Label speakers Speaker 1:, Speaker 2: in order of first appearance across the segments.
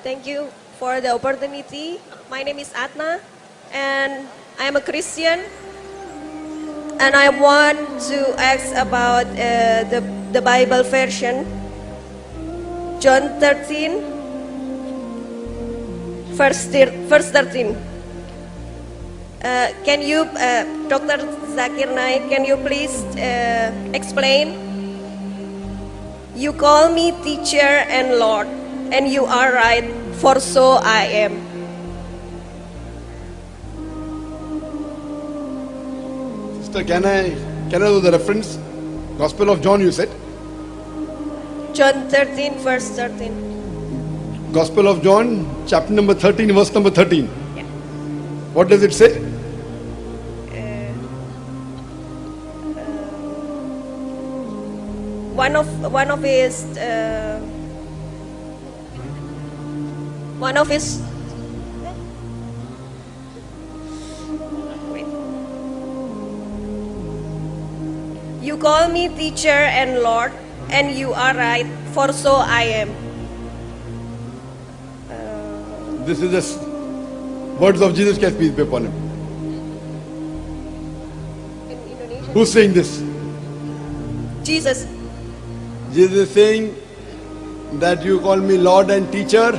Speaker 1: Thank you for the opportunity. My name is ATNA, and I am a Christian. And I want to ask about the Bible version, John 13, verse 13. Can you, Dr. Zakir Naik, can you please explain? You call me teacher and Lord, and you are right, for so I am.
Speaker 2: Sister, can I know the reference? Gospel of John, you said?
Speaker 1: John 13, verse 13.
Speaker 2: Gospel of John, chapter number 13, verse number 13.
Speaker 1: Yeah.
Speaker 2: What does it say?
Speaker 1: One of his wait. You call me teacher and Lord, and you are right, for so I am.
Speaker 2: This is the words of Jesus Christ, peace be upon him.
Speaker 1: In Indonesia.
Speaker 2: Who's saying this?
Speaker 1: Jesus.
Speaker 2: Jesus is saying that you call me Lord and teacher,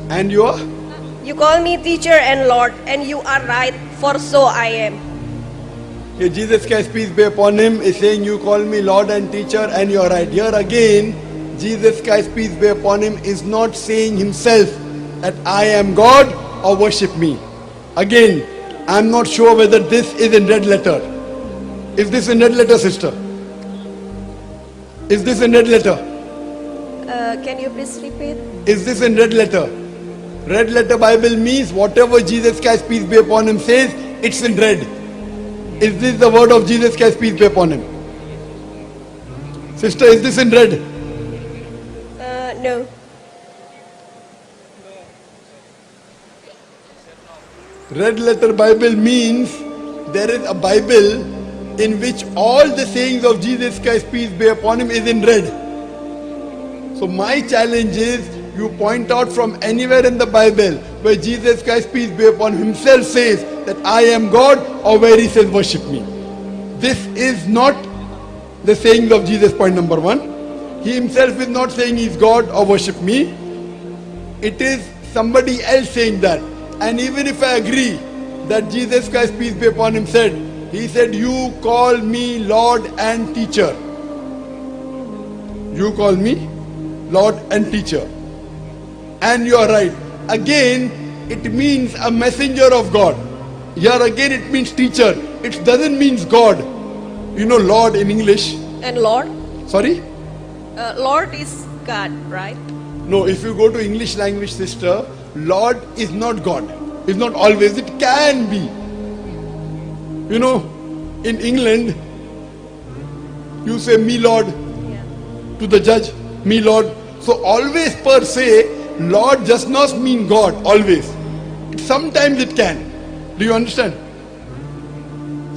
Speaker 2: and you are?
Speaker 1: You call me teacher and Lord, and you are right, for so I am.
Speaker 2: Here Jesus Christ, peace be upon him, is saying you call me Lord and teacher, and you are right. Here again, Jesus Christ, peace be upon him, is not saying himself that I am God or worship me. Again, I am not sure whether this is in red letter. Is this in red letter, sister? Is this in red letter?
Speaker 1: Can you please repeat?
Speaker 2: Is this in red letter? Red letter Bible means whatever Jesus Christ, peace be upon him, says, it's in red. Is this the word of Jesus Christ, peace be upon him? Sister, is this in red?
Speaker 1: No.
Speaker 2: Red letter Bible means there is a Bible in which all the sayings of Jesus Christ, peace be upon him, is in red. So my challenge is, you point out from anywhere in the Bible where Jesus Christ, peace be upon him, himself says that I am God, or where he says worship me. This is not the sayings of Jesus, point number one. He himself is not saying he's God or worship me. It is somebody else saying that. And even if I agree that Jesus Christ, peace be upon him, said, he said, you call me Lord and teacher. You call me Lord and teacher. And you are right. Again, it means a messenger of God. Here again it means teacher. It doesn't mean God. You know Lord in English.
Speaker 1: And Lord?
Speaker 2: Sorry?
Speaker 1: Lord is God, right?
Speaker 2: No, if you go to English language, sister, Lord is not God. It's not always. It can be. You know, in England, you say me Lord to the judge, me Lord. So always per se, Lord does not mean God, always. Sometimes it can. Do you understand?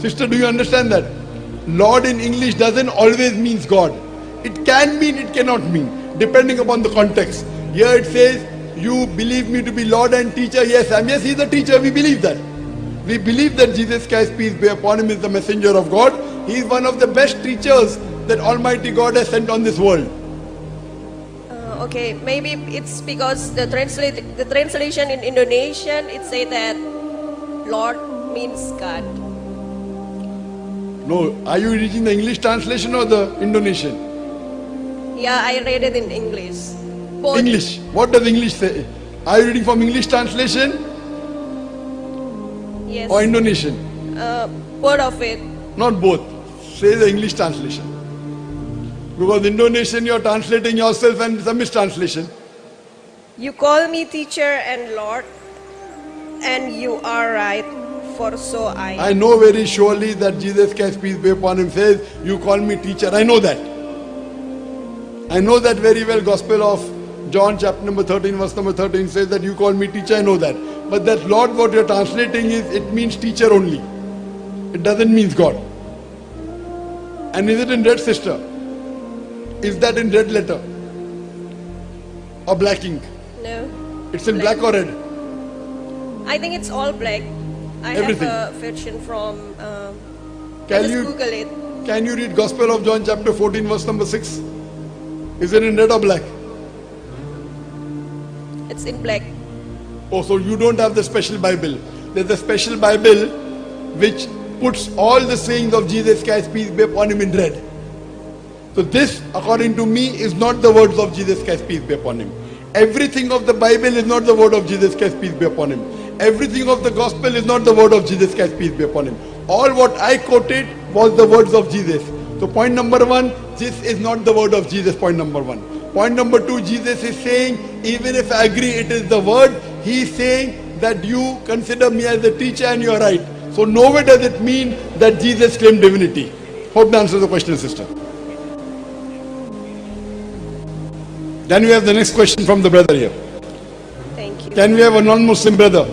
Speaker 2: Sister, do you understand that? Lord in English doesn't always means God. It can mean, it cannot mean, depending upon the context. Here it says, you believe me to be Lord and teacher. Yes, yes, he's the teacher, we believe that. We believe that Jesus Christ, peace be upon him, is the messenger of God. He is one of the best teachers that Almighty God has sent on this world.
Speaker 1: Okay, maybe it's because the translation in Indonesian, it say that Lord means God.
Speaker 2: No, are you reading the English translation or the Indonesian?
Speaker 1: Yeah, I read it in English. Both.
Speaker 2: English. What does English say? Are you reading from English translation?
Speaker 1: Yes.
Speaker 2: Or Indonesian?
Speaker 1: Both of it.
Speaker 2: Not both. Say the English translation. Because Indonesian you are translating yourself and it's a mistranslation.
Speaker 1: You call me teacher and Lord, and you are right, for so I am.
Speaker 2: I know very surely that Jesus Christ, peace be upon him, says, you call me teacher. I know that. I know that very well. Gospel of John chapter number 13 verse number 13 says that you call me teacher. I know that. But that Lord what you are translating is, it means teacher only. It doesn't mean God. And is it in red, sister? Is that in red letter? Or black ink?
Speaker 1: No.
Speaker 2: It's in black or red?
Speaker 1: I think it's all black. I
Speaker 2: Everything.
Speaker 1: have a version from.
Speaker 2: Can
Speaker 1: just
Speaker 2: you-
Speaker 1: Google it.
Speaker 2: Can you read Gospel of John chapter 14 verse number 6? Is it in red or black?
Speaker 1: It's in black.
Speaker 2: Oh, so you don't have the special Bible. There's a special Bible which puts all the sayings of Jesus Christ, peace be upon him, in red. So this, according to me, is not the words of Jesus Christ, peace be upon him. Everything of the Bible is not the word of Jesus Christ, peace be upon him. Everything of the gospel is not the word of Jesus Christ, peace be upon him. All what I quoted was the words of Jesus. So point number one, this is not the word of Jesus, point number one. Point number two, Jesus is saying, even if I agree it is the word, he is saying that you consider me as a teacher and you are right. So nowhere does it mean that Jesus claimed divinity. Hope that answers the question, sister. Then we have the next question from the brother here.
Speaker 1: Thank you.
Speaker 2: Can we have a non-Muslim brother?